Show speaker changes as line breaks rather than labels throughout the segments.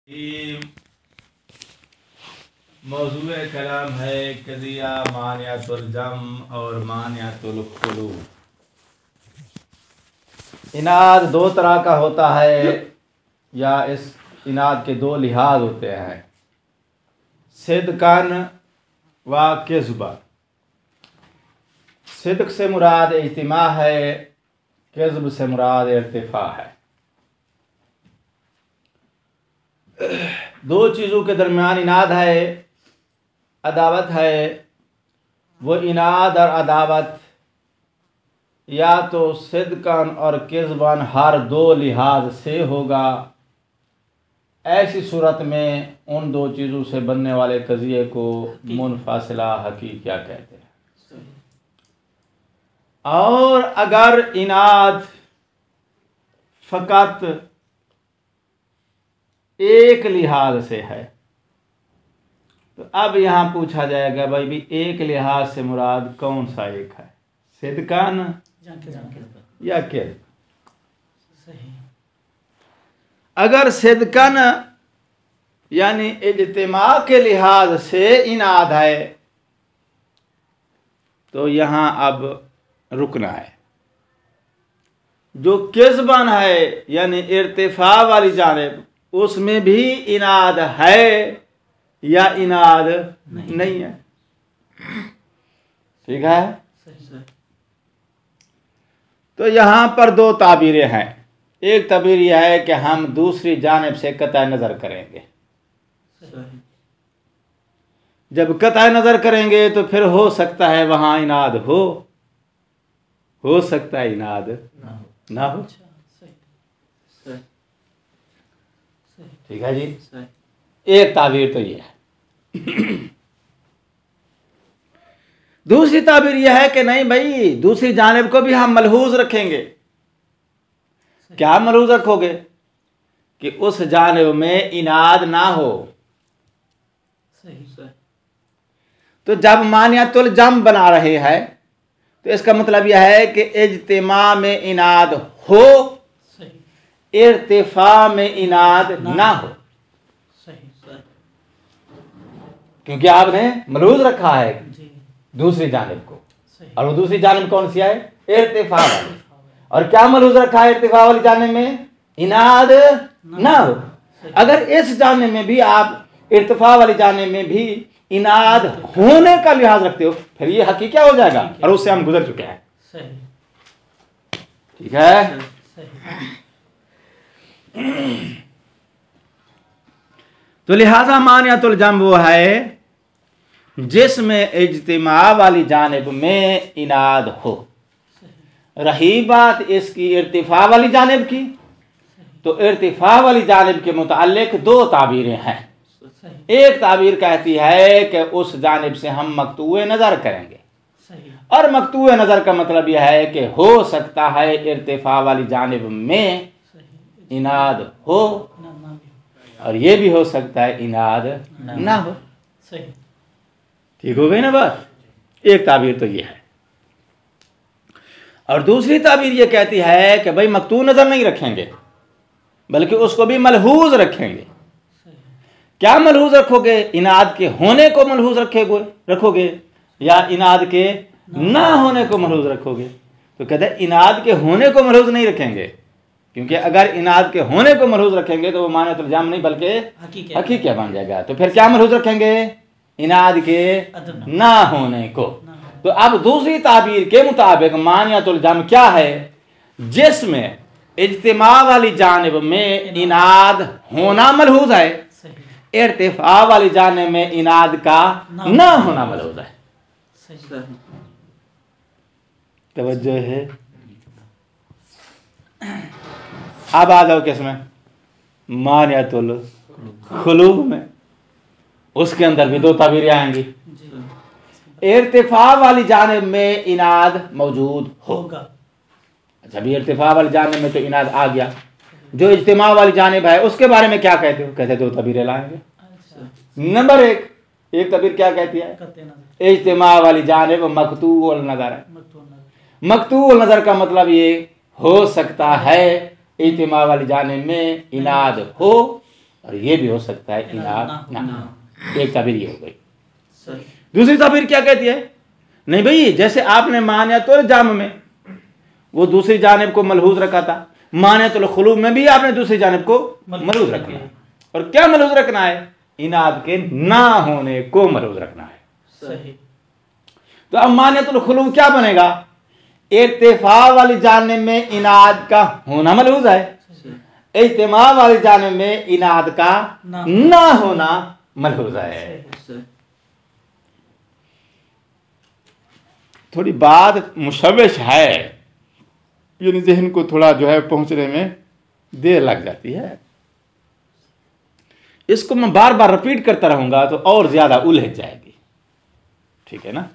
ये मौजूद कलाम है कदिया मानियातुल जम और मानियातुल खुलूफ। इनाद दो तरह का होता है या इस इनाद के दो लिहाज होते हैं, सिद्कन व किज़्बा। सिद्क से मुराद इज्तिमा है, किज़्ब से मुराद इर्तिफा है। दो चीज़ों के दरमियान इनाद है, अदावत है। वो इनाद और अदावत या तो सिद्कन और किज़्बन हर दो लिहाज से होगा। ऐसी सूरत में उन दो चीज़ों से बनने वाले कज़िये को मुनफासिला हकीकिया कहते हैं। और अगर इनाद फ़कत एक लिहाज से है तो अब यहाँ पूछा जाएगा भाई भी एक लिहाज से मुराद कौन सा एक है, सिद्कन या किज़्ब। अगर सिद्कन यानी इज्तिमा के लिहाज से इनाद है तो यहाँ अब रुकना है। जो किज़्बन है यानी इर्तिफा वाली जानिब, उसमें भी इनाद है या इनाद नहीं है। ठीक है। तो यहाँ पर दो ताबीरें हैं। एक ताबीर यह है कि हम दूसरी जानिब से कतई नज़र करेंगे। जब कतई नज़र करेंगे तो फिर हो सकता है वहाँ इनाद हो सकता है इनाद ना हो। ठीक है जी। एक ताबीर तो ये है। दूसरी ताबीर यह है कि नहीं भाई, दूसरी जानिब को भी हम मलहूज रखेंगे। क्या मलहूज रखोगे? कि उस जानिब में इनाद ना हो। तो जब मानियातुल जम बना रहे हैं तो इसका मतलब यह है कि इज्तिमा में इनाद हो, इर्तिफा में इनाद ना हो। क्योंकि आपने मलहूज रखा है दूसरी जानिब को, और वो दूसरी जानिब कौन सी है? इर्तिफा वाली। और क्या मलहूज रखा है इर्तिफा वाली जानिब में? इनाद ना हो। अगर इस जानिब में भी आप इर्तिफा वाली जानिब में भी इनाद होने का लिहाज रखते हो, फिर ये हकीका हो जाएगा, और उससे हम गुजर चुके हैं। ठीक है। तो लिहाजा मानियातुल जम वो है जिसमें इज्तिमा वाली जानिब में इनाद हो। रही बात इसकी इर्तिफा वाली जानिब की, तो इर्तिफा वाली जानिब के मुताल्लिक दो ताबीरें हैं। एक ताबीर कहती है कि उस जानिब से हम मकतूए नज़र करेंगे, और मकतूए नज़र का मतलब यह है कि हो सकता है इर्तिफा वाली जानिब में इनाद हो, और ये भी हो सकता है इनाद ना हो। ठीक हो गई ना बात? एक ताबीर तो ये है। और दूसरी ताबीर ये कहती है कि भाई मकतू नज़र नहीं रखेंगे, बल्कि उसको भी मलहूज रखेंगे। क्या मलहूज रखोगे? इनाद के होने को मलहूज रखोगे या इनाद के ना होने को मलहूज रखोगे? तो कहते हैं इनाद के होने को मलहूज नहीं रखेंगे, क्योंकि अगर इनाद के होने को मलहूज रखेंगे तो वो मानियातुल जम नहीं बल्कि हकीका बन जाएगा। तो फिर क्या मलहूज रखेंगे? इनाद के ना होने को। तो अब दूसरी ताबीर के मुताबिक मानियातुल जम क्या है? जिसमें इज्तिमा वाली जानिब में इनाद होना मलहूज है, इर्तिफा वाली जानिब में इनाद का ना होना मलहूज है। तवज्जो है। अब आ जाओ किसमें? मानियातुल खुलूफ में। उसके अंदर भी दो ताबीरें आएंगी। इर्तिफा वाली जानिब में इनाद मौजूद होगा। जब इर्तिफा वाली जानिब में तो इनाद आ गया, जो इज्तिमा वाली जानिब है उसके बारे में क्या कहते हो? कहते दो ताबीरें लाएंगे। नंबर एक ताबीर क्या कहती है? इज्तिमा वाली जानिब मकतूउल नज़र है। मकतूउल नज़र का मतलब ये हो सकता है इज्तिमा वाली जानिब में इनाद हो, और ये भी हो सकता है इनाद ना। एक ताबीर ये हो गई।
सही।
दूसरी ताबीर क्या कहती है? नहीं भाई, जैसे आपने मानियतुल जाम में वो दूसरी जानिब को मलहूज रखा था, मानियतुल खुलू में भी आपने दूसरी जानिब को मलहूज रखना है। और क्या मलहूज रखना है? इनाद के ना होने को मलहूज रखना है।
सही।
तो अब मानियतुल खुलू क्या बनेगा? इर्तिफा वाली जानिब में इनाद का होना मलहूज है, इज्तिमा वाली जानिब में इनाद का ना होना मलहूज है। थोड़ी बात मुशव्विश है, यानी ज़हन को थोड़ा जो है पहुंचने में देर लग जाती है। इसको मैं बार बार रिपीट करता रहूंगा तो और ज्यादा उलझ जाएगी। ठीक है ना?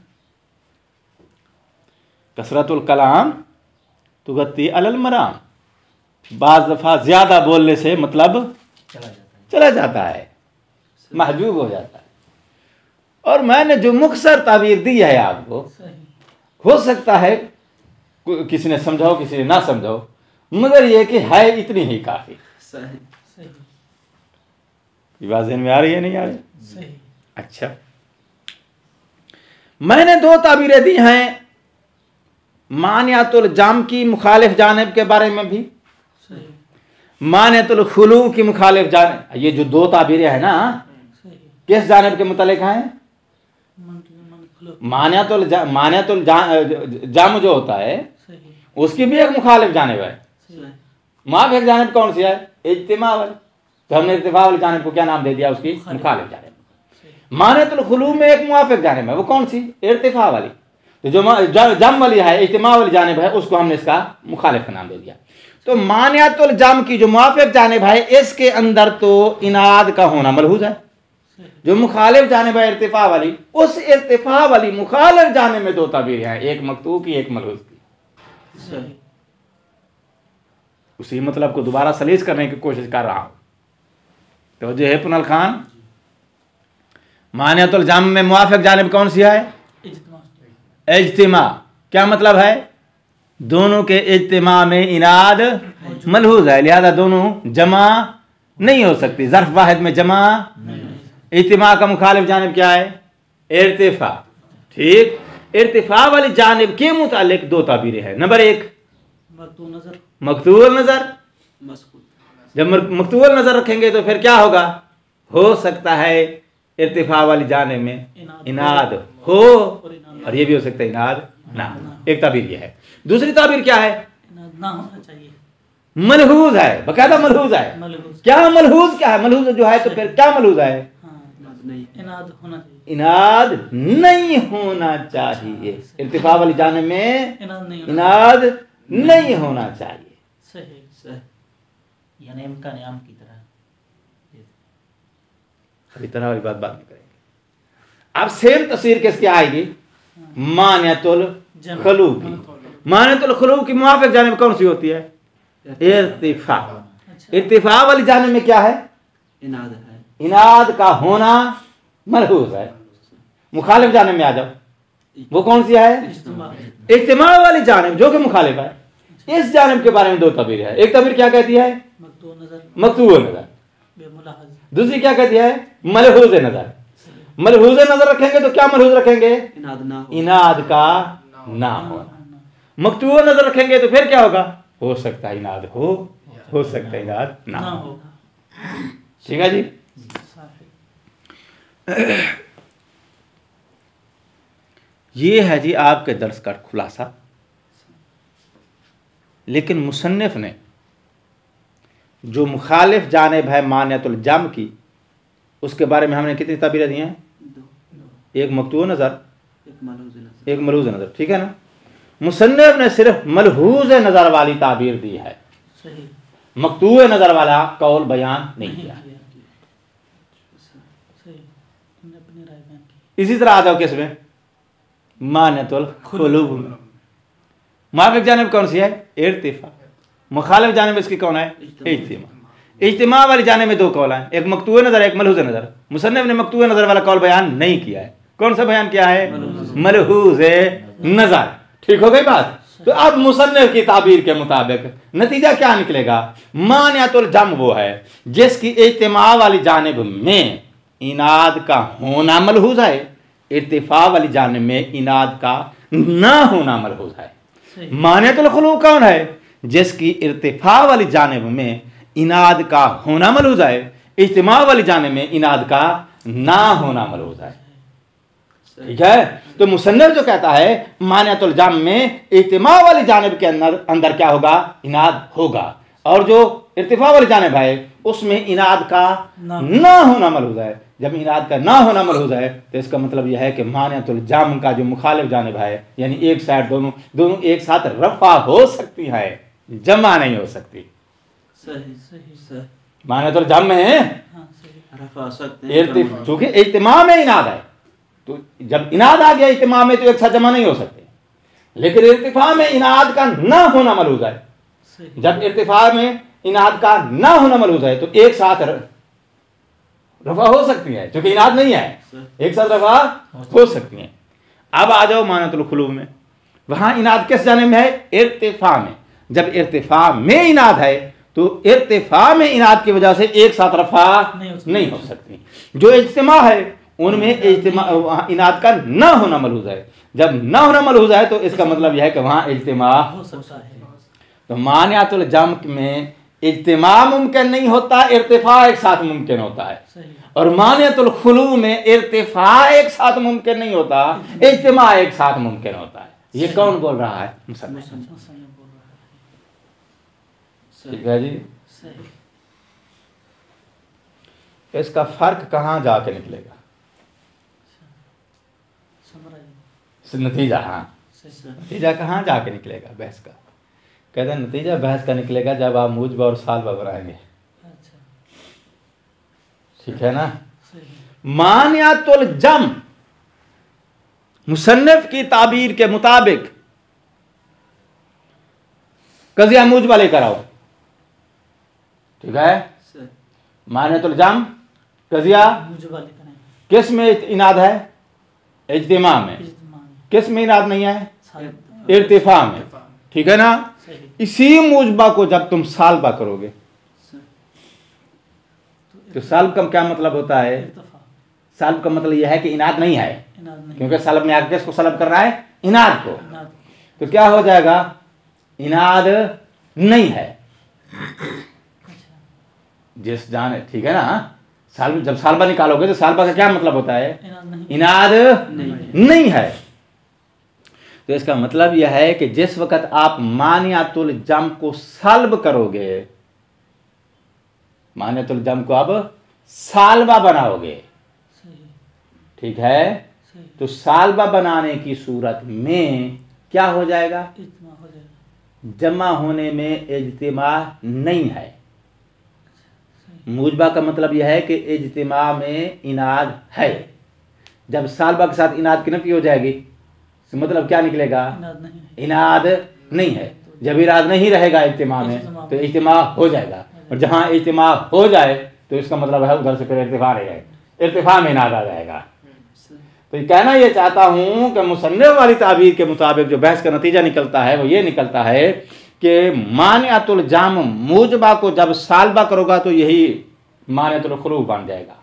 कसरतुल कलाम तुगत्ती अलल मराम, बाज़ दफा ज्यादा बोलने से मतलब चला जाता है, महजूब हो जाता है। और मैंने जो मुख्तसर ताबीर दी है आपको, हो सकता है किसी ने समझाओ किसी ने ना समझाओ, मगर यह कि है इतनी ही काफी। ये बात ज़हन में आ रही है नहीं आ रही?
सही।
अच्छा, मैंने दो ताबीरें दी हैं मानियतुल जाम की मुखालिफ जानिब के बारे में भी, मानियतुल खुलू की मुखालिफ जानिब। ये जो दो ताबीरें हैं ना, किस जानिब के मुतालिक हैं? मानियतुल जाम जो होता है उसकी भी एक मुखालिफ जानिब है। मुआफिक जानिब कौन सी है? इज्तिमा वाली। तो हमने इर्तिफा वाली जानिब को क्या नाम दे दिया? उसकी मुखालिफ जानिब। मानियतुल खुलू में एक मुआफिक जानिब है, वो कौन सी? इर्तिफा वाली। तो जो जाम वाली है, इज्तिमा वाली जानिब है, उसको हमने इसका मुखालिफ का नाम दे दिया। तो मानियतुल जाम की जो मुआफिक जानिब है, इसके अंदर तो इनाद का होना मलहूज है। जो मुखालिफ जानिब है इर्तिफा वाली, उस इर्तिफा वाली मुखालिफ जानिब में दो ताबीर हैं, एक मकतूब की एक मलहूज की। उसी मतलब को दोबारा सलीस करने की कोशिश कर रहा हूं। तो जो है पुनल खान, मानियतुल जाम में मुआफिक जानिब कौन सी है? इज्तिमा। क्या मतलब है? दोनों के इज्तिमा में इनाद मलहूज है, लिहाजा दोनों जमा नहीं हो सकती। ज़र्फ वाहिद में जमा। इज्तिमा का मुखालिफ जानिब क्या है? इर्तिफा। ठीक, इर्तिफा वाली जानिब के मुतालिक दो ताबीरें हैं। नंबर एक मकतूल नजर। जब मकतूल नजर रखेंगे तो फिर क्या होगा? हो सकता है इर्तिफा वाली जानिब में इनाद हो, और ये भी हो सकता है इनाद ना। एक ताबीर ये है। दूसरी ताबीर क्या है?
ना होना चाहिए,
मलहूज है, बकायदा मलहूज है। क्या मलहूज? क्या है मलहूज जो है? तो फिर क्या मलहूज है?
इनाद होना चाहिए।
इनाद नहीं होना चाहिए। इर्तिफा वाली जानिब में इनाद नहीं होना चाहिए।
सही। यानी इम्कान आम की तरह।
अभी तरह वाली बात में करेंगे। अब सेम तस्वीर किसकी आएगी? मानियतुल खुलू की। मानियतुल खुलू की मुआफिक जानिब कौन सी होती है? इर्तिफा। इर्तिफा वाली जानिब में क्या है?
इनाद है।
इनाद का होना मलहूज है। मुखालिफ जानिब में आ जाओ, वो कौन सी है? इज्तिमा वाली जानिब जो कि मुखालिफ है। इस जानिब के बारे में दो ताबीर है। एक ताबीर क्या कहती है? मकतूब नजर। दूसरी क्या कहती है? मलहूज नजर। मलहूज नजर रखेंगे तो क्या मलहूज रखेंगे? इनाद का ना होना। मकतूब नजर रखेंगे तो फिर क्या होगा? हो सकता है इनाद हो सकता है इनाद ना हो। ठीक है जी। ये है जी आपके दर्स का खुलासा। लेकिन मुसन्निफ ने जो मुखालिफ जानिब है मानियतुल जाम की, उसके बारे में हमने कितनी ताबीरें दी हैं? एक मकतूब नज़र, एक मलहूज नज़र। ठीक है ना? मुसन्निफ ने सिर्फ मलहूज नज़र वाली ताबीर दी है, मकतूब नज़र वाला कौल बयान नहीं किया। इसी तरह आ जाओ किसमें? मानियतुल खुलू में। मुआफिक जानिब कौन सी है? इर्तिफा। मुखालिफ जानिब इसकी कौन है? इज्तिमा। इज्तिमा वाली जानिब में दो कौल हैं, एक मकतूब नज़र एक मलहूज नज़र। मुसन्निफ ने मकतूब नज़र वाला कौल बयान नहीं किया है। कौन सा बयान किया है? मलहूज नज़र। ठीक हो गई बात? तो अब मुसन्निफ की ताबीर के मुताबिक नतीजा क्या निकलेगा? मानियतुल जम वो है जिसकी इज्तिमा वाली जानिब में इनाद का होना मलहूज है, इर्तिफा वाली जानिब में इनाद का ना होना मलहूज है। मानियतुल खुलू कौन है? जिसकी इर्तिफा वाली जानिब में इनाद का होना मलहूज है, इज्तिमा वाली जानिब में इनाद का ना होना मलहूज है। ठीक है, तो मुसन्निफ जो कहता है मानियतुल जम में इज्तिमा वाली जानिब के अंदर क्या होगा? इनाद होगा, और जो इर्तिफा वाली जानिब है उसमें इनाद का ना होना मलहूज है। जब इनाद का ना होना मलहूज है तो इसका मतलब यह है कि मानियतुल जम का जो मुखालिफ जानिब है, यानी एक साइड दोनों एक साथ रफा हो सकती है, जमा नहीं हो सकती। मानियतुल जम में चूंकि इज्तिमा में इनाद है, तो जब इनाद आ गया इज्तिमा में तो एक साथ जमा नहीं हो सकते, लेकिन इर्तिफा में इनाद का ना होना मलहूज है। जब इर्तिफा में इनाद का ना होना मलहूज है तो एक साथ रफा हो सकती है, क्योंकि इनाद नहीं है, एक साथ रफा हो सकती है। अब आ जाओ मानियतुल खुलू में, वहां इनाद किस जानिब में है? इर्तिफा में। जब इर्तिफा में इनाद है तो इर्तिफा में इनाद की वजह से एक साथ रफा नहीं हो सकती। जो इज्तिमा है उनमें इज्तिमा इनाद का ना होना मलहूज है। जब ना होना मलहूज है तो इसका मतलब यह है कि वहां इज्तिमा हो सकता है। तो मानियतुल जम में इज्तिमा मुमकिन नहीं होता, इर्तिफा एक साथ मुमकिन होता है। और मानियतुल खुलू में इर्तिफा एक साथ मुमकिन नहीं होता, इज्तिमा एक साथ मुमकिन होता है। ये कौन बोल रहा है? मुसन्निफ। ठीक है जी। इसका फर्क कहां जाके निकलेगा? नतीजा, हाँ, नतीजा कहां जाके निकलेगा बहस का? कहते हैं नतीजा बहस का निकलेगा जब आप मुजबा और सालबा बनाएंगे। ठीक है ना? मानियतुल जम मुसन्निफ की ताबीर के मुताबिक कजिया मुजबा लेकर आओ। ठीक है, मानियतुल जम कजिया किस में इनाद है? इज्तिमा में। किस में इनाद नहीं है? इर्तिफा में। ठीक है ना? इसी मुजबा को जब तुम सालबा करोगे तो साल्ब का क्या मतलब होता है? साल्ब का मतलब यह है कि इनाद नहीं है, क्योंकि साल्ब में आगे किसको सलब कर रहा है? इनाद को। तो क्या हो जाएगा? इनाद नहीं है जिस जाने। ठीक है ना? साल्ब जब सालबा निकालोगे तो सालबा का क्या मतलब होता है? इनाद नहीं है। तो इसका मतलब यह है कि जिस वक्त आप मानियतुल जम को सल्ब करोगे, मानियतुल जम को अब सालबा बनाओगे। ठीक है, तो सालबा बनाने की सूरत में क्या हो जाएगा? जमा होने में इज्तिमा नहीं है। मुजबा का मतलब यह है कि इज्तिमा में इनाद है। जब सालबा के साथ इनाद की नफी हो जाएगी तो मतलब क्या निकलेगा? इनाद नहीं है। जब इनाद नहीं रहेगा इज्तिमा में तो इज्तिमा हो जाएगा, और जहां इज्तिमा हो जाए तो इसका मतलब है उधर से फिर इर्तिफा रह जाएगा, इर्तिफा में इनाद आ जाएगा। तो कहना ये चाहता हूं कि मुसन्निफ वाली ताबीर के मुताबिक जो बहस का नतीजा निकलता है वो ये निकलता है कि मानियतुल जम मुजबा को जब सालबा करोगा तो यही मानियतुल खुलू बन जाएगा,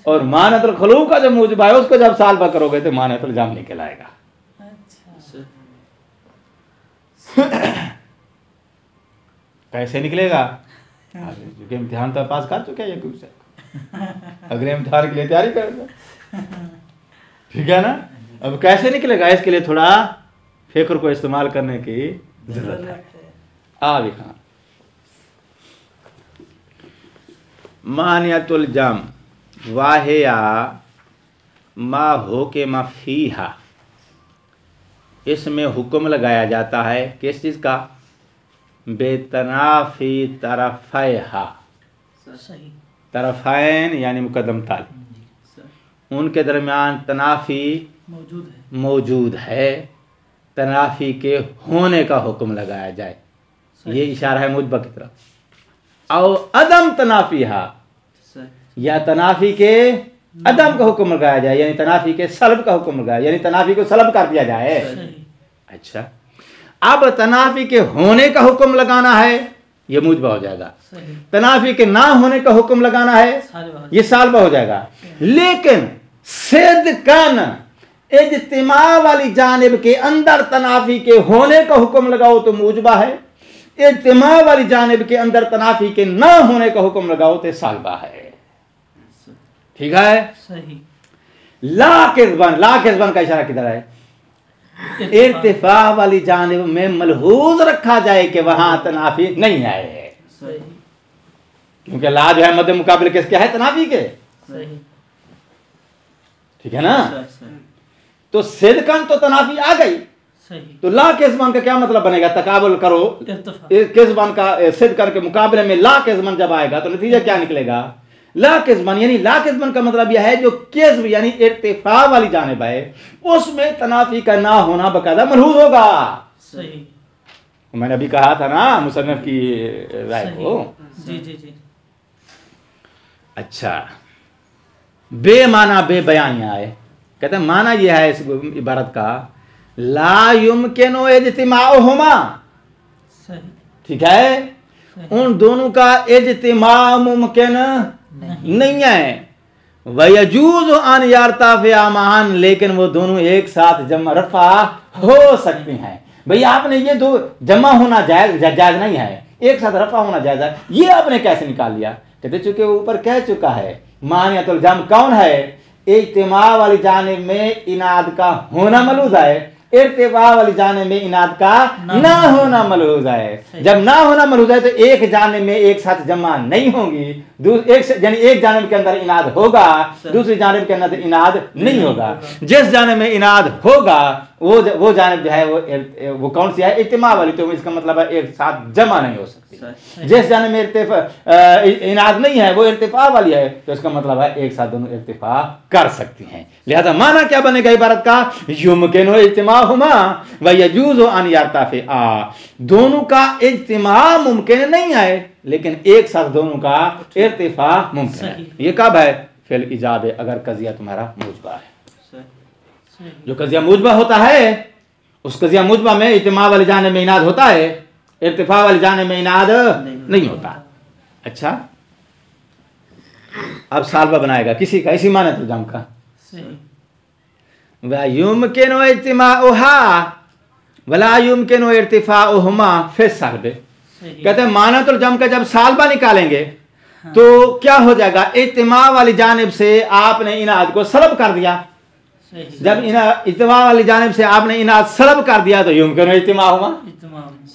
और मानियतुल खुलू का जो मुजबा है उसको जब सालबा करोगे तो मानियतुल जम निकल आएगा। कैसे निकलेगा? क्योंकि इम्तिहान तो पास कर चुके हैं, अगले इम्तिहान के लिए तैयारी करेंगे। ठीक है ना? अब कैसे निकलेगा इसके लिए थोड़ा फिक्र को इस्तेमाल करने की जरूरत है। भी हाँ, मानियतुल जम वाहिया मा हो के मफीहा, इसमें हुक्म लगाया जाता है किस चीज़ का? बेतनाफी तरफ़ैहा। तरफ़ैन यानी मुकद्दम ताल, उनके दरमियान तनाफी मौजूद है। तनाफी के होने का हुक्म लगाया जाए, ये इशारा है मुजबा की तरफ। और अदम तनाफीहा, या तनाफी के अदम का हुक्म लगाया जाए, यानी तनाफी के सलब का हुक्म लगाया, यानी तनाफी को सलब कर दिया जाए। अच्छा, अब तनाफी के होने का हुक्म लगाना है, ये मुजबा हो जाएगा।
सही।
तनाफी के ना होने का हुक्म लगाना है,
सालिबा।
ये सालबा हो जाएगा। लेकिन सिद्कन इज्तिमा वाली जानिब के अंदर तनाफी के होने का हुक्म लगाओ तो मुजबा है, इज्तिमा वाली जानिब के अंदर तनाफी के ना होने का हुक्म लगाओ तो सालबा है। ठीक है।
सही।
ला किस्बन का इशारा किधर है? इर्तिफा वाली जानिब में मलहूज रखा जाए कि वहां तनाफी नहीं आए,
सही।
क्योंकि ला जो है मध्य मुकाबले किसके है? तनाफी के।
सही।
ठीक है ना?
सही।
तो सिद्कन तो तनाफी आ गई,
सही।
तो ला किस्बन का क्या मतलब बनेगा? तकाबुल करो
इर्तिफा।
किस्बन का सिद्कन के मुकाबले में ला किस्बन जब आएगा तो नतीजा क्या निकलेगा? ला किस्बन, यानी ला किस्बन का मतलब यह है जो किस्ब यानी इर्तिफा वाली जानिब है उसमें तनाफी का ना होना बकायदा मलहूज होगा।
सही।
मैंने अभी कहा था ना मुसन्निफ की राय को।
जी जी जी।
अच्छा, बेमाना बेबयान यहाँ आए, कहते हैं माना यह है इस इबारत का ला युमकिनु इज्तिमाउहुमा।
सही।
ठीक है, उन दोनों का इज्तिमा मुमकिन नहीं है। वयजूज़ अन यर्तफ़िआमान, लेकिन वो दोनों एक साथ जमा रफा हो सकते हैं। भाई आपने ये दो जमा होना जायज नहीं है, एक साथ रफा होना जायज है, ये आपने कैसे निकाल लिया? कहते चूंकि वो ऊपर कह चुका है मानियतुल जम कौन है? इज्तिमा वाली जानिब में इनाद का होना मलूज है, इर्तिफा वाली जानिब में इनाद का ना होना मलूज है। जब ना होना मलूज है तो एक जानिब में एक साथ जमा नहीं होंगी, यानी एक जानिब के अंदर इनाद होगा, दूसरी जानिब के अंदर इनाद नहीं होगा। जिस जानिब में इनाद होगा वो जानिब जो है वो कौन सी है? इज्तिमा वाली, तो इसका मतलब है एक साथ जमा नहीं हो सकती। जिस जानिब में इनाद नहीं है वो इर्तिफा वाली है, तो इसका मतलब है एक साथ दोनों इर्तिफा कर सकती हैं। लिहाजा माना क्या बनेगा इबारत का? युमकिनु इज्तिमाहुमा व यजूज़ु अन यर्तफ़िआ, दोनों का इज्तिमा मुमकिन नहीं है लेकिन एक साथ दोनों का इर्तिफा मुमकिन है। ये कब है? फिल इजाब, अगर कजिया तुम्हारा मुजबा है। जो कजिया मुजबा होता है उस कजिया मुजबा में इज्तिमा वाली जानिब में इनाद होता है, इर्तिफा वाली जानिब में इनाद नहीं होता। अच्छा, अब सालबा बनाएगा किसी का, इसी माने तुलजाम का। व युमकिनु इज्तिमाउहा वला युमकिनु इर्तिफाउहुमा फिल सालबे। कहते हैं मानतुल जम का जब सालबा निकालेंगे तो क्या हो जाएगा? इज्तिमा वाली जानिब से आपने इनाद को सलब कर दिया। जब इज्तिमा वाली जानिब से आपने इनाद सलब कर दिया तो युमकिनु इज्तिमाउहुमा।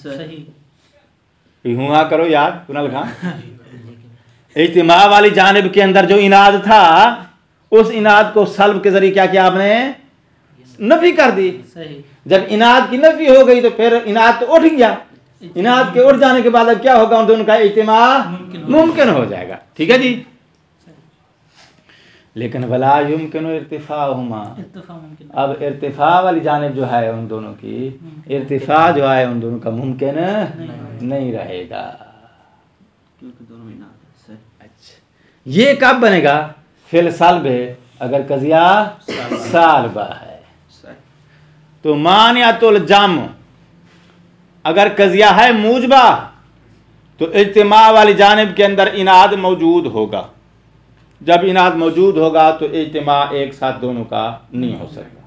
सही हुआ करो यार कुनाल खान। इज्तिमा वाली जानिब के अंदर जो इनाद था उस इनाद को सल्ब के जरिए क्या किया आपने? नफी कर दी। जब इनाद की नफी हो गई तो फिर इनाद तो उठ गया, इनाद के उठ जाने के बाद अब क्या होगा? उन दोनों का इज्तिमा मुमकिन हो जाएगा। ठीक है जी। लेकिन वला युमकिनु इर्तिफाउहुमा, अब इर्तिफा वाली जानिब जो है उन दोनों की, इर्तिफा जो है उन दोनों का मुमकिन नहीं रहेगा। अच्छा, ये कब बनेगा? फिल सालबे, अगर कजिया सालबा है। तो मानियतुल जम, अगर कजिया है मुजबा तो इज्तिमा वाली जानिब के अंदर इनाद मौजूद होगा। जब इनाद मौजूद होगा तो इज्तिमा एक साथ दोनों का नहीं हो सकता।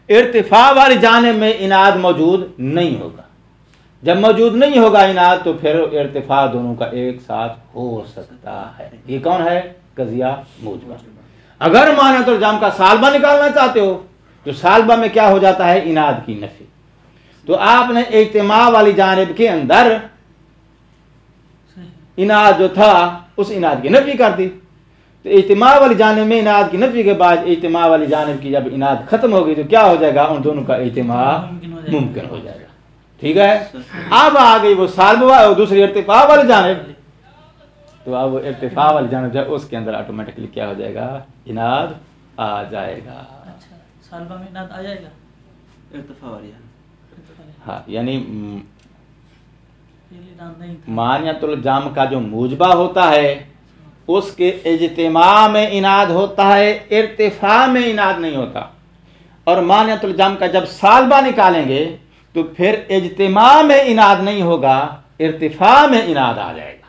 इर्तिफा वाली जानिब में इनाद मौजूद नहीं होगा। जब मौजूद नहीं होगा इनाद तो फिर इर्तिफा दोनों का एक साथ हो सकता है। ये कौन है? कजिया मुजबा। अगर मानियतुल जम का सालबा निकालना चाहते हो तो सालबा में क्या हो जाता है? इनाद की नफी। तो आपने इज्तिमा वाली जानिब के अंदर इनाद जो था उस इनाद की नफी कर दी। तो इज्तिमा वाली जानिब में इनाद की नफी के बाद इज्तिमा वाली जानिब की जब इनाद खत्म हो गई तो क्या हो जाएगा? उन दोनों का इज्तिमा मुमकिन हो जाएगा। ठीक है। अब आ गई वो सालबा और दूसरी इर्तिफा वाली जानिब, तो अब इर्तिफा वाली जानिब जो उसके अंदर ऑटोमेटिकली क्या हो जाएगा? इनाद आ जाएगा।
अच्छा, सालबा में इनाद आ जाएगा
इर्तिफा वाली।
हाँ, यानी मानियतुल जम का जो मुजबा होता है उसके इज्तिमा में इनाद होता है, इर्तिफा में इनाद नहीं होता। और मानियतुल जम का जब सालबा निकालेंगे तो फिर इज्तिमा में इनाद नहीं होगा, इर्तिफा में इनाद आ जाएगा।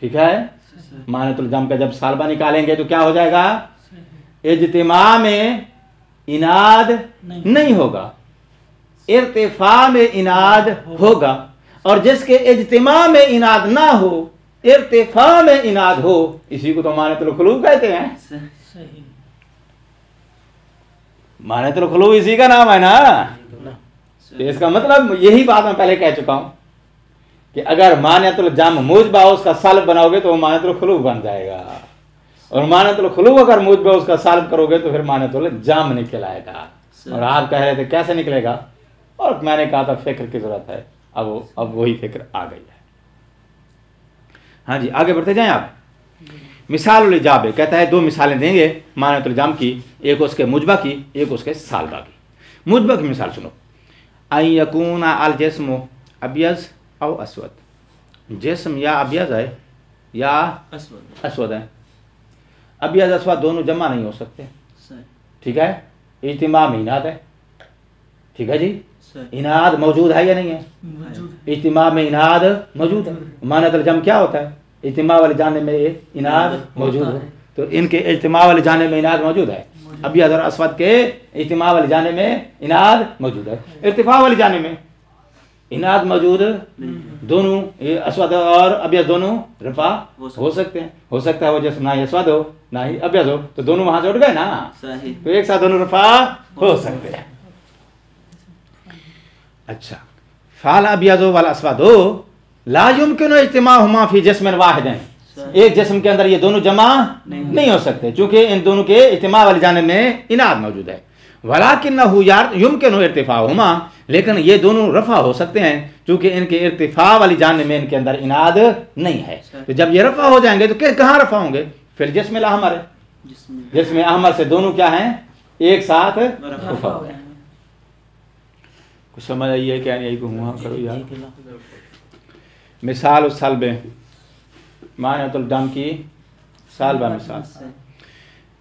ठीक है, मानतुल जम का जब सालबा निकालेंगे तो क्या हो जाएगा, इज्तिमा में इनाद नहीं होगा, इर्तिफा में इनाद होगा। और जिसके इज्तिमा में इनाद ना हो, इर्तिफा में इनाद हो, इसी को तो मानतुल खुलू कहते हैं। मानतुल खुलू इसी का नाम है ना। तो इसका मतलब यही बात मैं पहले कह चुका हूं कि अगर मानतुल जम मुजबा उसका साल्ब बनाओगे तो मानतुल खुलू बन जाएगा, और मानतुल खुलू अगर मुजबा उसका साल्ब करोगे तो फिर मानतुल जम निकल आएगा। और आप कह रहे थे कैसे निकलेगा, और मैंने कहा था फिक्र की जरूरत है, अब वही फिक्र आ गई है। हाँ जी, आगे बढ़ते जाएं आप। मिसाल इजाबे कहता है, दो मिसालें देंगे मानतुल जाम की, एक उसके मुजबा की, एक उसके सालबा की। मुजबा की मिसाल सुनो, आई यकून अल जिस्म अबियज औ अस्वद। जिस्म या अबियज है या अस्वद है। अबियज अस्वद दोनों जमा नहीं हो सकते। ठीक है, इज्तिमा में इनाद है। ठीक है जी, इनाद मौजूद है या नहीं है? इज्तिमा में इनाद मौजूद है। मानतुल जम क्या होता है, इज्तिमा वाले जाने में इनाद मौजूद है। तो इनके इज्तिमा वाले जाने में इनाद मौजूद है। अबियज और अस्वद के इज्तिमा वाले जाने में इनाद मौजूद है, इर्तिफा वाले जाने में इनाद मौजूद दोनों, अस्वद और अबियज दोनों रफा हो सकते हैं। हो सकता है वो जैसे ना ही अस्वद हो ना ही अबियज हो, तो दोनों वहां से उठ गए ना, तो एक साथ दोनों रफा हो सकते हैं। अच्छा, फाल अबियजो वाला अस्वदो ला युमकिनु इज्तिमाहुमा फी जिस्मिन वाहिदिन। एक जिस्म के अंदर ये दोनों जमा नहीं हो सकते, क्योंकि इन दोनों के इज्तिमा वाली जानिब में इनाद मौजूद है। वलाकिन्नहु युमकिनु इर्तिफाहुमा, लेकिन ये दोनों रफा हो सकते हैं क्योंकि इनके इर्तिफा वाली जानिब में इनके अंदर इनाद नहीं है। तो जब ये रफा हो जाएंगे तो कहाँ रफा होंगे, फिर जिस्मिल अहमर है। जिस्म अहमर से दोनों क्या हैं, एक साथ रफा हो गए। कुछ समझ आई है क्या? यही को हुआ करो यार। मिसाल उस सालबे मानतुल जम की सालबा मिसाल।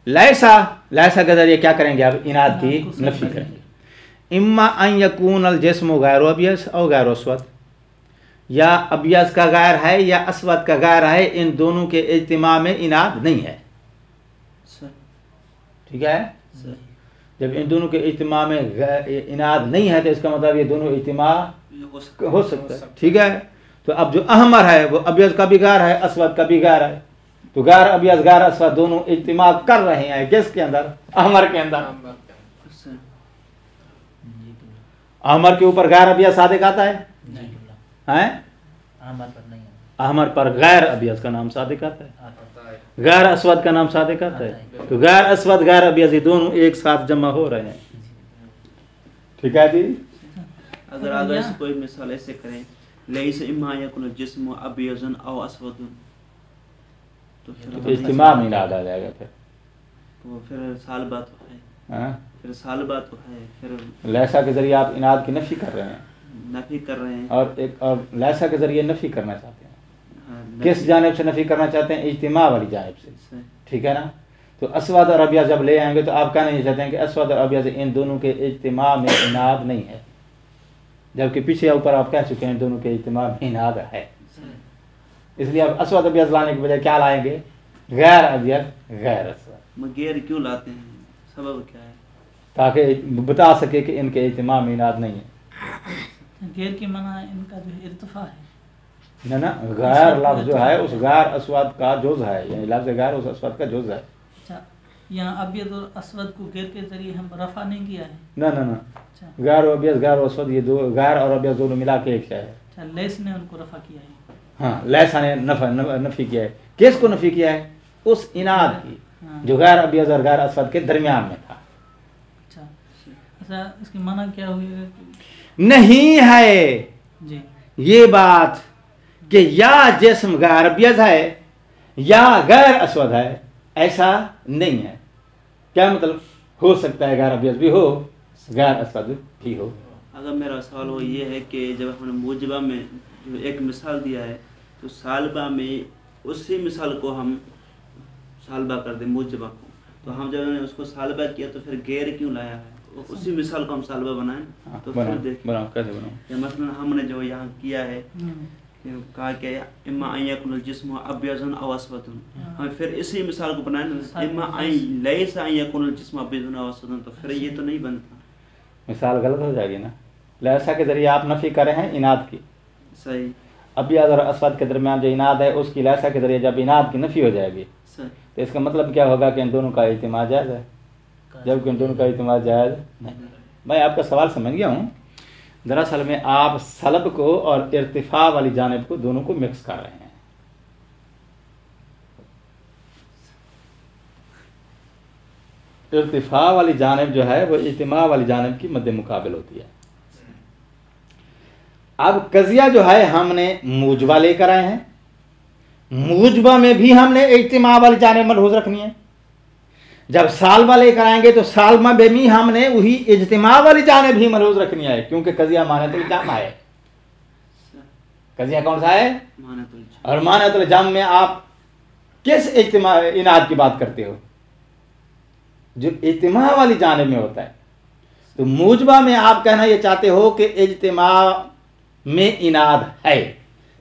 लैसा के जरिए क्या करेंगे, अब इनाद की नफी करेंगे। इम्मा अन यकून अल जिस्म गैर अबियज और गैर अस्वद, या अबियज का गैर है या अस्वद का गैर है, इन दोनों के इज्तिमा में इनाद नहीं है। ठीक है, जब इन दोनों के इज्तिमा में इनाद नहीं है तो इसका मतलब ये दोनों इज्तिमा हो सकता है। ठीक है, तो अब जो अहमर है वो अबियज का भी गैर है, अस्वद का भी गैर है, तो गैर अबियज गैर अस्वद दोनों इज्तिमा कर रहे हैं किसके अंदर, अहमर के अंदर। अहमर के ऊपर गैर अबियज सादिक आता है, अहमर पर गैर अबियज का नाम सादिक आता है, गैर अस्वद का नाम सादिक आता है। तो गैर अस्वद गैर अबियज ये दोनों एक साथ जमा हो रहे हैं। ठीक है जी,
अगर ऐसे कोई मिसाल ऐसे करें, लैसा इम्मा यकुन जिस्म अबियजन औ अस्वदन, तो
इज्तिमा में इनाद आ जाएगा।
फिर सालबा तो है, फिर सालबा तो है, फिर
लैसा के जरिए आप इनाद की नफी कर रहे हैं, और लैसा के जरिए नफी करना चाहते हैं। किस जानिब से नफी करना चाहते हैं, इज्तिमा वाली जानिब से। ठीक है ना, तो अस्वद और अबियज जब ले आएंगे तो आप कहना नहीं चाहते हैं कि अस्वद और अबियज इन दोनों के इज्तिमा में इनाद नहीं है, जबकि पीछे ऊपर आप कह चुके हैं दोनों के इज्तिमा में इनाद है। इसलिए आप अस्वद अबियज लाने के बजाय क्या लाएंगे, गैर अबियज गैर अस्वद।
गैर क्यों लाते हैं, सबब क्या है?
ताकि बता सके कि इनके इज्तिमा में इनाद नहीं है।
गैर की मना इनका जो इर्तिफा है
ना, गैर लफ्ज़ जो है उस गैर अस्वद का जुज़ है, यानी लफ्ज़ गैर उस अस्वद का जुज़ है।
अच्छा, यहाँ अबियज और अस्वद को गैर के जरिए हम रफा नहीं किया है।
ना ना ना, गैर और अबियज गैर और अस्वद ये दो, गैर और अबियज दोनों मिला के एक है।
अच्छा, लैस ने उनको रफा किया है।
हाँ, लैसा ने नफी किया है। किसको नफी किया है, उस इनाद की जो गैर अबियज और गैर अस्वद के दरमियान में था।
अच्छा, इसकी माना क्या हुई
नहीं है
जी
ये बात कि या जिस्म गैर अबियज है या गैर अस्वद है, ऐसा नहीं है। क्या मतलब, हो सकता है गैर अबियज भी हो, गैर अस्वद भी हो।
अगर मेरा सवाल वो ये है कि जब हमने मुजबा में जो एक मिसाल दिया है, तो सालबा में उसी मिसाल को हम सालबा कर दें मुजबा को, तो हम जब उसको सालबा किया तो फिर गैर क्यों लाया है? उसी मिसाल को हम सालबा बनाएं।
हाँ,
तो फिर
बनाओ
देखिए
बनाओ, कैसे बनाओ?
या मसलन हमने जो यहाँ किया है कि कहा कि इम्मा अन यकुनल जिस्म अब्यज़न अव अस्वदन, हम फिर इसी मिसाल को बनाएं ना, इम्मा अन लैसा अन यकुनल जिस्म अब्यज़न अव अस्वदन, तो फिर ये तो नहीं बनता,
मिसाल गलत हो जाएगी ना। लैसा के जरिए आप नफी कर रहे हैं इनाद की।
सही
अब्याद और अस्वद के दरमियान जो इनाद है उसकी लैसा के जरिए जब इनाद की नफी हो जाएगी
सही।
तो इसका मतलब क्या होगा कि इन दोनों का इज्तिमा जायज़ है, जबकि इन दोनों का इज्तिमा जायज़ नहीं। मैं आपका सवाल समझ गया हूँ। दरअसल में आप सलब को और इर्तिफा वाली जानिब को दोनों को मिक्स कर रहे हैं। इर्तिफा वाली जानिब जो है वो इज्तिमा वाली जानिब की मद्दे मुकाबिल होती है। अब कजिया जो है हमने मूजबा लेकर आए हैं, मूजबा में भी हमने इज्तिमा वाली जानिब मलहूज रखनी है। जब सालबा लेकर आएंगे तो सालबा में भी हमने वही इज्तिमा वाली जानिब भी मलहूज रखनी है, क्योंकि कजिया मानतुल जाम है। कजिया कौन सा है? और मानतुल जाम में आप किस इज्तिमा इनाद की बात करते हो? जो इज्तिमा वाली जानिब में होता है। तो मूजबा में आप कहना ये चाहते हो कि इज्तिमा में इनाद है,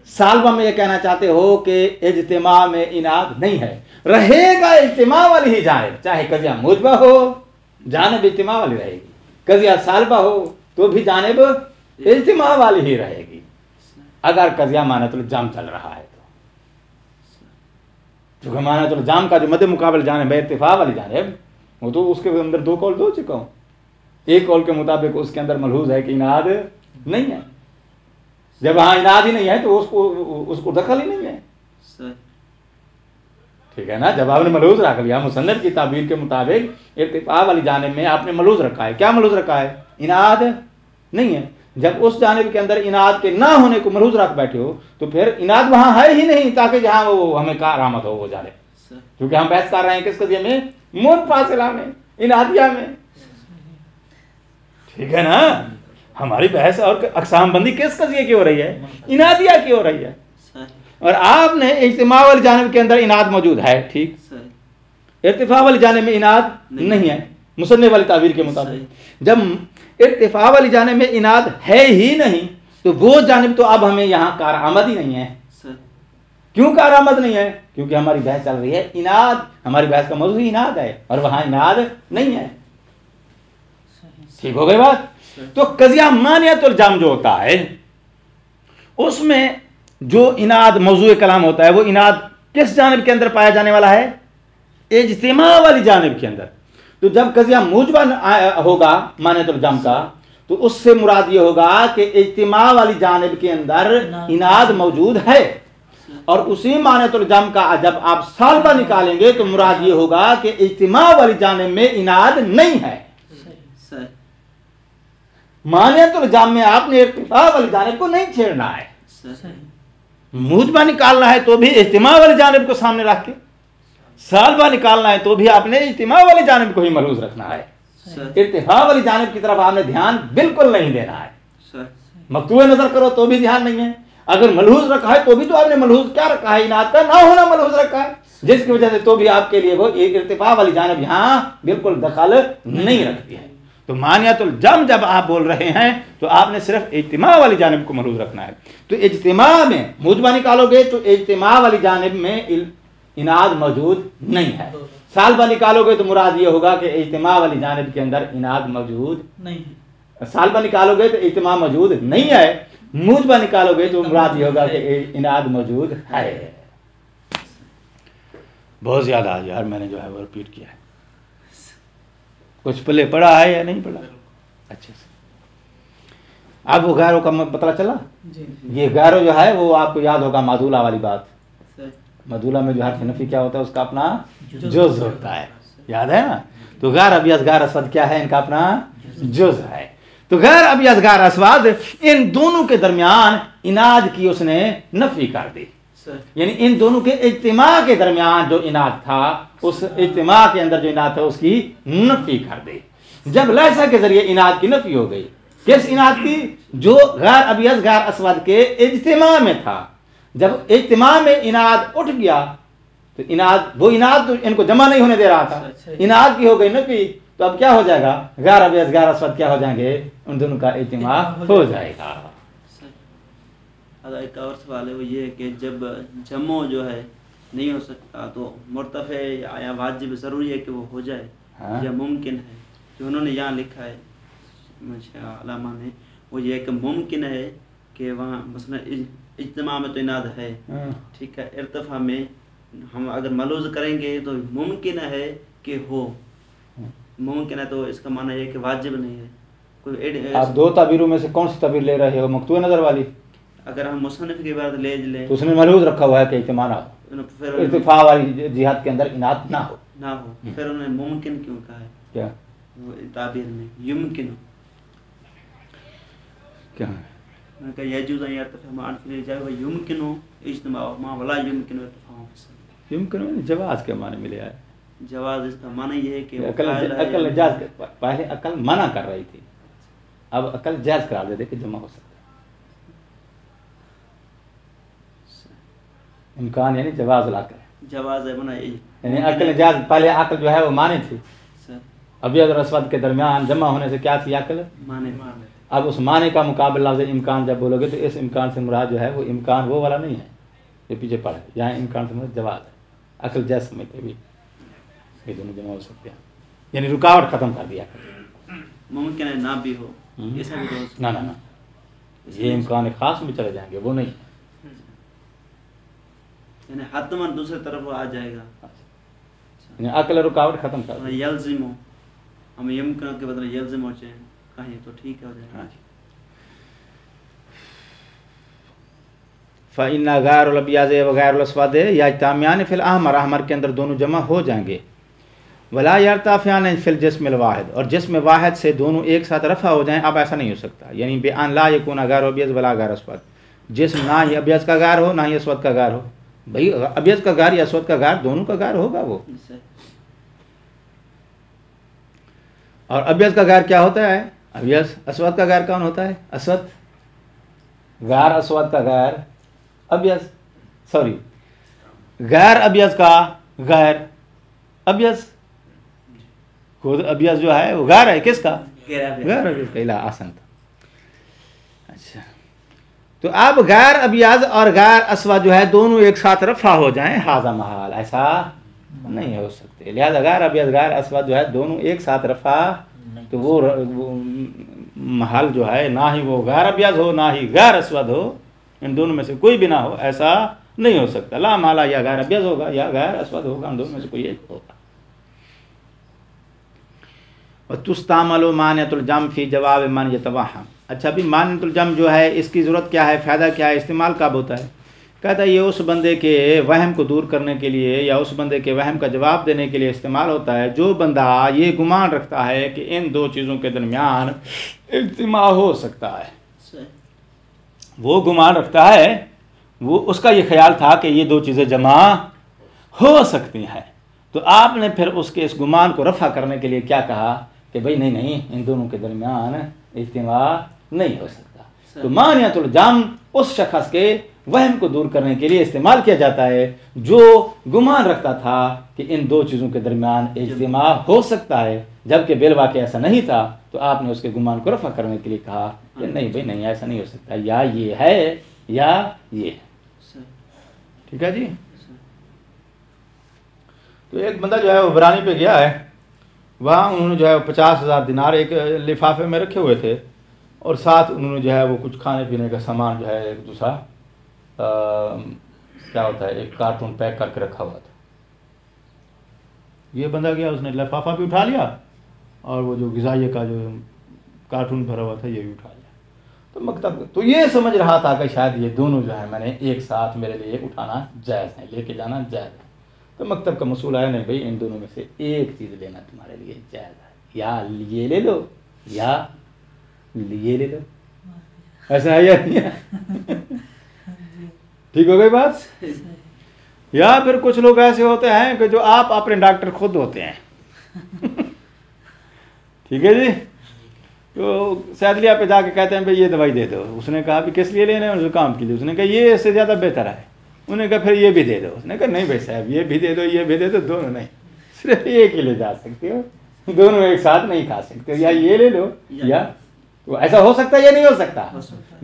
सालबा में ये कहना चाहते हो कि इज्तिमा में इनाद नहीं है। रहेगा इज्तिमा वाली ही जानिब, चाहे कजिया मूजबा हो जानिब इज्तिमा वाली रहेगी, कजिया सालबा हो तो भी जानिब इज्तिमा वाली ही रहेगी, अगर कजिया मानतुल जाम चल रहा है तो। क्योंकि मानतुल जाम का जो मद्दे मुकाबिल जानिब है इत्तिफा वाली जानिब, वो तो उसके अंदर दो कौल दो चुका हूँ। एक कौल के मुताबिक उसके अंदर मलहूज है कि इनाद नहीं है। जब वहां इनाद ही नहीं है तो उसको दखल ही नहीं है, ठीक है ना। जब आपने मलहूज रख लिया, मुसन्निफ की ताबीर के मुताबिक इत्तिफा वाली जानिब में आपने मलहूज रखा है। क्या मलहूज रखा है? इनाद नहीं है। जब उस जानिब के अंदर इनाद के ना होने को मलहूज रख बैठे हो तो फिर इनाद वहां है ही नहीं, ताकि जहां वो हमें कारामद हो वो जानिब। क्योंकि हम बहस कर रहे हैं किस कजिए में? मुनफासिला में, इनादिया में, ठीक है ना। हमारी बहस और अक़साम बंदी किस कजिए की हो रही है? इनादिया की हो रही है। और आपने इज्तिमा वाली जानिब के अंदर इनाद मौजूद है, ठीक, इर्तिफा वाली जानिब में इनाद नहीं है मुसन्निफ वाली ताबीर के मुताबिक। जब इर्तिफा वाली जानिब में इनाद है ही नहीं तो वो जानिब तो अब हमें यहाँ कारआमद ही नहीं है। क्यों कारआमद नहीं है? क्योंकि हमारी बहस चल रही है इनाद, हमारी बहस का मौजू इनाद है और वहां इनाद नहीं है। ठीक हो गई बात। तो कजिया मानियतुल जाम जो होता है उसमें जो इनाद मौजू कलाम होता है वो इनाद किस जानिब के अंदर पाया जाने वाला है? इज्तिमा वाली जानिब के अंदर। तो जब कजिया मूजबा होगा मानियतुल जाम का तो उससे मुराद ये होगा कि इज्तिमा वाली जानिब के अंदर इनाद मौजूद है, और उसी मानियतुल जाम का जब आप सालबा निकालेंगे तो मुराद ये होगा कि इज्तिमा वाली जानिब में इनाद नहीं है। मानियतुल जाम में आपने इर्तिफा वाली जानिब को नहीं छेड़ना है। मूजबा निकालना है तो भी इज्तिमा वाली जानिब को सामने रख के, सालबा निकालना है तो भी आपने इज्तिमा वाली जानिब को ही मलहूज रखना है। इर्तिफा वाली जानिब की तरफ आपने ध्यान बिल्कुल नहीं देना है। मकतूए नजर करो तो भी ध्यान नहीं है। अगर मलहूज रखा है तो भी तो आपने मलहूज क्या रखा है? इनाद का ना होना मलहूज रखा है, जिसकी वजह से तो भी आपके लिए वो इर्तिफा वाली जानिब यहाँ बिल्कुल दखल नहीं रखती है। तो मानियतुल जाम जब आप बोल रहे हैं तो आपने सिर्फ इज्तिमा वाली जानिब को मलहूज रखना है। तो इज्तिमा में मूजबा निकालोगे तो इज्तिमा वाली जानिब में इनाद मौजूद नहीं है। सालबा निकालोगे तो मुराद ये होगा कि इज्तिमा वाली जानिब के अंदर इनाद मौजूद नहीं है। सालबा निकालोगे तो इज्तिमा मौजूद नहीं है, मूजबा निकालोगे तो मुराद ये होगा कि इनाद मौजूद है। बहुत ज्यादा आज यार मैंने जो है वो रिपीट किया है। कुछ पहले पढ़ा है या नहीं पढ़ा? अच्छे से अब वो गैरों का पता चला। ये गैरों जो है वो आपको याद होगा मादूला वाली बात। मदूला में जो हर्फ नफी क्या होता है उसका अपना जुज़ होता है, याद है ना। तो गैर अबियस गैर अस्वद क्या है? इनका अपना जुज़ है। तो गैर अबियस गैर अस्वद इन दोनों के दरमियान इनाद की उसने नफी कर दी, यानी इन दोनों के इज्तिमा के दरमियान जो इनाद था उस इज्तिमा के अंदर जो इनाद था उसकी नफी कर दी। जब लैसा के जरिए इनाद की नफी हो गई, किस इनाद की? जो गैर अबियस गैर अस्वद के इज्तिमा में था। जब इज्तिमा में इनाद उठ गया तो इनाद वो इनाद तो इनको जमा नहीं होने दे रहा था, इनाद की हो गई नफी। तो अब क्या हो जाएगा, गैर अभ्यास गैर अस्वद क्या हो जाएंगे, उन दोनों का इज्तिमा हो जाएगा।
अगर एक और सवाल है वो ये है कि जब जमो जो है नहीं हो सकता तो मुर्तफ़े या वाजिब ज़रूरी है कि वो हो जाए,
हाँ?
या मुमकिन है? जो उन्होंने यहाँ लिखा है अलामा ने, वो ये कि मुमकिन है कि वहाँ मसलन इज्तिमा में तो इनाद है, ठीक है, इर्तिफा में हम अगर मलूज़ करेंगे तो मुमकिन है कि हो, मुमकिन है, तो इसका माना ये कि वाजिब नहीं है कोई।
आप दो तबीरों में से कौन सी तबीर ले रहे हो, मकतूअ नज़र वाली?
अगर हम मुसन्निफ की बात ले लें
तो उसने मलूज़ रखा हुआ है कि इत्तिमा ना हो,
फिर
इर्तिफा वाली जिहाद के अंदर इनाद ना हो,
फिर उन्होंने मुमकिन क्यों कहा है?
क्या
वो ताबीर में युमकिन
क्या
मैंने कहा यजूज़ अन यर्तफ़िअ मअ अनफ़िल जाए व युमकिनु इज्तिमाउ मा वला युमकिनु इर्तिफ़ाउ फ़िस्सबील।
युमकिन जवाज़ के माने मिले है,
जवाज़ इसका माना ये है कि
अकल जायज़, पहले अकल मना कर रही थी, अब अकल जायज़ करार दे दे कि जमा हो सकता है। इम्कान यानी जवाज़ लाकर,
जवाज़ है मना
यानी अकल जायज़, पहले अकल जो है वो माने थी, अबयद और अस्वद के दरमियान जमा होने से क्या थी, अकल
माने।
अब उस माने का मुकाबला लफ्ज़ इम्कान जब बोलोगे तो इस इम्कान से मुराद जो है वो इम्कान वो वाला नहीं है जो पीछे पड़ा है, यहाँ इम्कान से मुराद जवाज़ है, अकल जायज़ समझते भी ये दोनों जमा हो सकते हैं, यानी रुकावट ख़त्म कर दिया।
मुमकिन है ना भी हो, ऐसा भी हो
ना ना ना, ये इम्कान ख़ास में चले जाएंगे, वो नहीं,
यानी हतमन दूसरी तरफ वो आ जाएगा,
यानी अकल रुकावट ख़त्म कर दी।
यल्ज़िमु हम यमकिन के बदले यल्ज़िमु चाहें कहीं तो ठीक हो जाएगा।
हाँ, फ़इन्ना गैरुल अबियाज़ व गैरुल अस्वद यज्तमियान फ़िल अहमर, अहमर के अंदर दोनों जमा हो जाएंगे। वला यर्तफ़ियान फ़िल जिस्मिल वाहिद, और जिस्म वाहिद से दोनों एक साथ रफ़ा हो जाएं, अब ऐसा नहीं हो सकता, यानी बेअन ला यकून गैरुल अबियाज़ वला गैरुल अस्वद, जिस्म ना ही अबियाज़ का गैर हो ना ही अस्वद का गैर हो। भाई अबियाज़ का गैर या अस्वद का गैर दोनों का गैर होगा वो, और अबियाज़ का गैर क्या होता है, अबियाज़, अस्वद का गैर कौन होता है, अस्वद, गैर अस्वद का गैर अबियाज़, सॉरी गैर अबियाज़ का गैर अबियाज़, खुद अबियाज़ जो है वो गैर है किसका, गैर अबियाज़ का, इला आसन था। अच्छा, तो अब गैर अबियाज़ और गैर अस्वद जो है दोनों एक साथ रफा हो जाएं, हाजा महाल, ऐसा नहीं हो सकते, लिहाजा गैर अबियाज़ गैर अस्वद जो है दोनों एक साथ रफा, तो वो महल जो है ना ही वो गैर अबियाज़ हो ना ही गैर अस्वद हो, इन दोनों में से कोई भी ना हो, ऐसा नहीं हो सकता। ला माला या गैर अबियाज़ होगा या गैर अस्वद होगा, इन दोनों में से कोई एक होगा। और तुस्तामलो मानियतुल जम फी जवाब मन यतवहम। अच्छा, भी मानियतुल जम जो है इसकी ज़रूरत क्या है, फ़ायदा क्या है, इस्तेमाल कब होता है? कहता है ये उस बंदे के वहम को दूर करने के लिए या उस बंदे के वहम का जवाब देने के लिए इस्तेमाल होता है, जो बंदा ये गुमान रखता है कि इन दो चीज़ों के दरमियान इज्तिमा हो सकता है, वो गुमान रखता है, वो उसका ये ख्याल था कि ये दो चीज़ें जमा हो सकती हैं, तो आपने फिर उसके इस गुमान को रफ़ा करने के लिए क्या कहा कि भाई नहीं नहीं, इन दोनों के दरमियान इज्तिमा नहीं हो सकता। तो मानियतुल जम उस शख्स के वहम को दूर करने के लिए इस्तेमाल किया जाता है जो गुमान रखता था कि इन दो चीज़ों के दरमियान इज्तिमा हो सकता है, जबकि बिलवाक़े ऐसा नहीं था, तो आपने उसके गुमान को रफ़ा करने के लिए कहा कि नहीं भाई नहीं, ऐसा नहीं हो सकता, या ये है या ये है। ठीक है जी। तो एक बंदा जो है वो बरानी पे गया है, वहाँ उन्होंने जो है 50,000 दिनार एक लिफाफे में रखे हुए थे, और साथ उन्होंने जो है वो कुछ खाने पीने का सामान जो है एक दूसरा क्या होता है एक कार्टून पैक करके रखा हुआ था। ये बंदा गया, उसने लिफाफा भी उठा लिया और वो जो ग़िज़ाइये का जो कार्टून भरा हुआ था ये भी उठा लिया। तो मकतब तो ये समझ रहा था कि शायद ये दोनों जो है मैंने एक साथ मेरे लिए उठाना जायज़ है, लेके जाना जायज़ है। तो मकतब का मसूल आया नहीं भाई, इन दोनों में से एक चीज़ लेना तुम्हारे लिए जायज़ है, या ये ले लो या ये ले लो, ऐसा है या नहीं है? ठीक हो गई बात? या फिर कुछ लोग ऐसे होते हैं कि जो आप अपने डॉक्टर खुद होते हैं। ठीक है जी। तो सैदलिया पे जाके कहते हैं भाई ये दवाई दे दो, उसने कहा भी किस लिए लेना है, जुकाम के लिए, उसने कहा ये इससे ज़्यादा बेहतर है, उन्होंने कहा फिर ये भी दे दो, उसने कहा नहीं भाई साहब ये भी दे दो ये भी दे दो, दोनों नहीं, सिर्फ एक ही ले जा सकते हो, दोनों एक साथ नहीं खा सकते, या ये ले लो या तो ऐसा हो सकता है या नहीं हो सकता?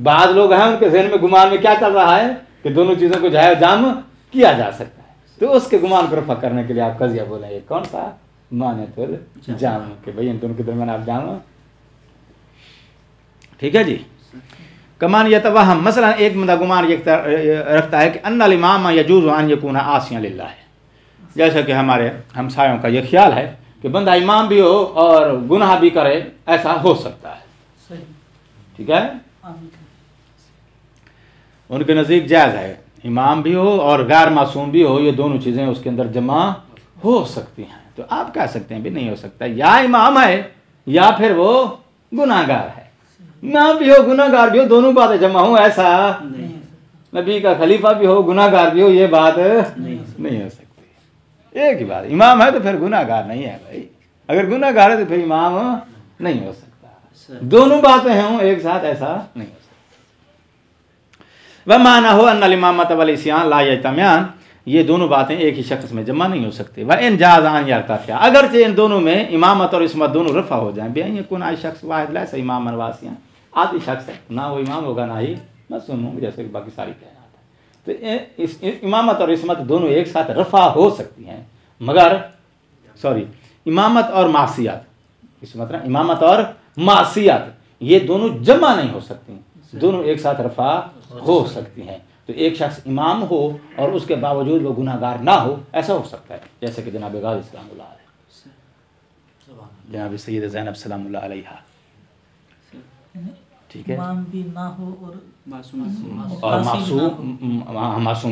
बाद लोग हैं उनके जहन में गुमान में क्या चल रहा है कि दोनों चीज़ों को जायज़ जाम किया जा सकता है, तो उसके गुमान को रफा करने के लिए आप कजिया बोलेंगे कौन सा माने तो जाम कि भाई इन दोनों के दरमियान आप जानो। ठीक है जी। कमान यतवहम मसलन एक बंदा गुमान रखता है कि अन्नल इमाम यजूज़ अन यकून आसियन लिल्लाह, जैसा कि हमारे हमसायों का ये ख्याल है कि बंदा इमाम भी हो और गुनाह भी करे, ऐसा हो सकता है। ठीक है, उनके नज़दीक जायज़ है इमाम भी हो और गैर मासूम भी हो, ये दोनों चीज़ें उसके अंदर जमा हो सकती हैं। तो आप कह सकते हैं भी नहीं हो सकता, या इमाम है या फिर वो गुनाहगार है, इमाम भी हो गुनाहगार भी हो, दोनों बातें जमा हो, ऐसा नबी का खलीफा भी हो गुनाहगार भी हो, ये बात नहीं हो सकती। एक ही बात, इमाम है तो फिर गुनाहगार नहीं है भाई, अगर गुनाहगार है तो फिर इमाम नहीं हो सकता। दोनों बातें हों एक साथ, ऐसा नहीं हो सकता। वह माना हो अन्नल इमामत वल इस्यान ला यजतमियान, ये दोनों बातें एक ही शख्स में जमा नहीं हो सकती। वह इन जाज़ान यारता, अगरचे इन दोनों में इमामत और इसमत दोनों रफा हो जाएं, बेअन यकुन आय शख्स वाहिद लैसा इमामन वासिया, आदि शख्स है ना वो इमाम होगा ना ही मासूम होगा, जैसे कि बाकी सारी कहना है। तो इस इमामत और इसमत दोनों एक साथ रफा हो सकती हैं, मगर इमामत और मासियत, इस मतलब इमामत और मासियत ये दोनों जमा नहीं हो सकती, दोनों एक साथ रफा हो सकती हैं। तो एक शख्स इमाम हो और उसके बावजूद वो गुनाहगार ना हो, ऐसा हो सकता है, जैसे कि जनाब गाज़ी सलामुल्लाह अलैह, जनाब सैयद ज़ैनब सलामुल्लाह अलैहा। ठीक है,
इमाम भी ना हो और
मासूम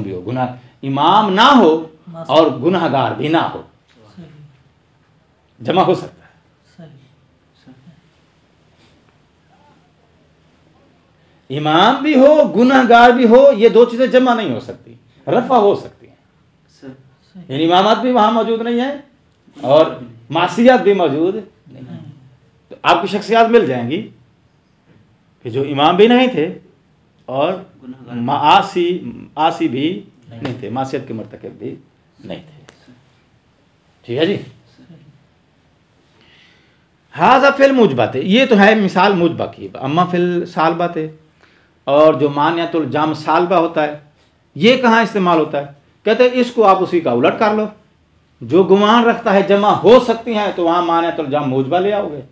भी हो, गुनाह इमाम ना हो और गुनाहगार भी ना हो, जमा हो सकता है। इमाम भी हो गुनाहगार भी हो, ये दो चीजें जमा नहीं हो सकती, रफा हो सकती हैं। यानी इमामत भी वहां मौजूद नहीं है और मासियत भी मौजूद नहीं है, तो आपकी शख्सियात मिल जाएंगी कि जो इमाम भी नहीं थे और आसी भी नहीं थे, मासियत के मर्तकब भी नहीं थे। ठीक है जी। हाज़ा फिल मुजबत, ये तो है मिसाल मुजबा की, अम्मा फिल सालबत है, और जो मानियतुल जाम सालबा होता है ये कहाँ इस्तेमाल होता है? कहते हैं इसको आप उसी का उलट कर लो, जो गुमान रखता है जमा हो सकती हैं तो वहाँ मानियतुल जाम मुजबा ले आओगे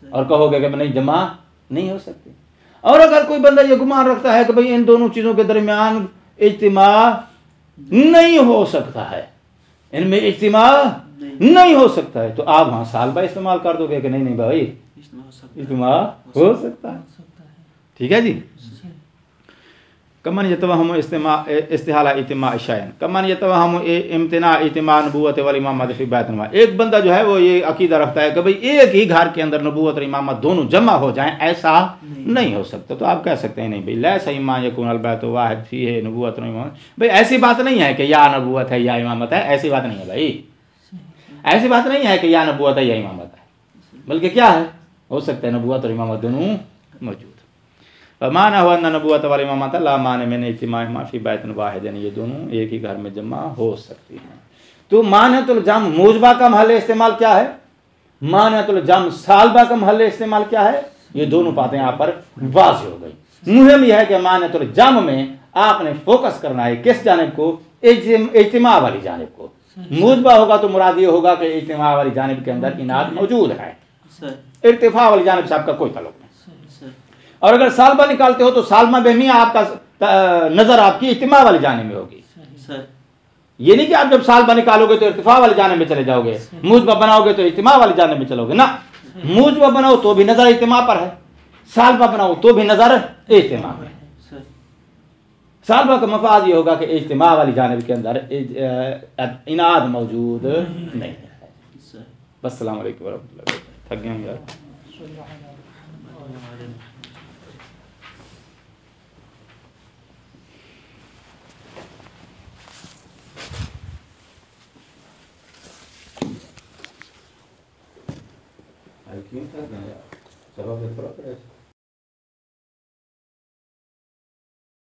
और कहोगे कि नहीं जमा नहीं हो सकती। और अगर कोई बंदा ये गुमान रखता है कि भाई इन दोनों चीज़ों के दरमियान इज्तिमा नहीं हो सकता है, इनमें इज्तिमा नहीं हो सकता है, तो आप वहाँ सालबा इस्तेमाल कर दोगे कि नहीं भाई इज्तिमा हो सकता है। ठीक है जी। कमन यतवहम इस्तिहाला इतिमा शयन, कमन यतवहम इम्तिना इतिमा नबूवत वल इमामत फी बैत नवा, एक बंदा जो है वो ये अकीदा रखता है कि भाई एक ही घर के अंदर नबूवत और इमामत दोनों जमा हो जाएं, ऐसा नहीं हो सकता। तो आप कह सकते हैं नहीं भाई लैसा इमा यकुन अल बैत वाहिद फी है नबूवत और इमामत, भाई ऐसी बात नहीं है कि या नबूवत है या इमामत है, ऐसी बात नहीं है भाई, ऐसी बात नहीं है कि या नबूवत है या इमामत है, बल्कि क्या है, हो सकता है नबूवत और इमामत दोनों मौजूद। माना हुआ नबूवत वाल इमामत ला माने मैंने इज्तिमा माफी बैतन वाहिद, ये दोनों एक ही घर में जमा हो सकती हैं। तो मानियतुल जाम मुजबा का महल इस्तेमाल क्या है, मानियतुल जाम सालबा का महल इस्तेमाल क्या है, ये दोनों बातें यहाँ पर वाज़ेह हो गई। मुहिम यह है कि मानियतुल जाम में आपने फोकस करना है किस जानिब को, इज्तिमा वाली जानिब को। मुजबा होगा तो मुराद ये होगा कि इज्तिमा वाली जानिब के अंदर इनाद मौजूद है, इर्तिफा वाली जानिब से आपका कोई ताल्लुक नहीं। और अगर सालबा निकालते हो तो सालमा बहमी आपका नजर आपकी इज्तिमा वाली जानिब में होगी। ये नहीं कि आप जब सालबा निकालोगे तो इर्तिफा वाली जानिब में चले जाओगे, मुजबा बनाओगे तो इज्तिमा वाली जानिब में चलोगे ना। मुजबा बनाओ तो भी नजर इज्तिमा पर है, सालबा बनाओ तो भी नजर इज्तिमा पर है। सालबा का मफाद ये होगा कि इज्तिमा वाली जानिब के अंदर इनाद मौजूद नहीं है। बस अस्सलाम वालेकुम वरहमतुल्लाह। थक गए यार। क्यों था सबब थोड़ा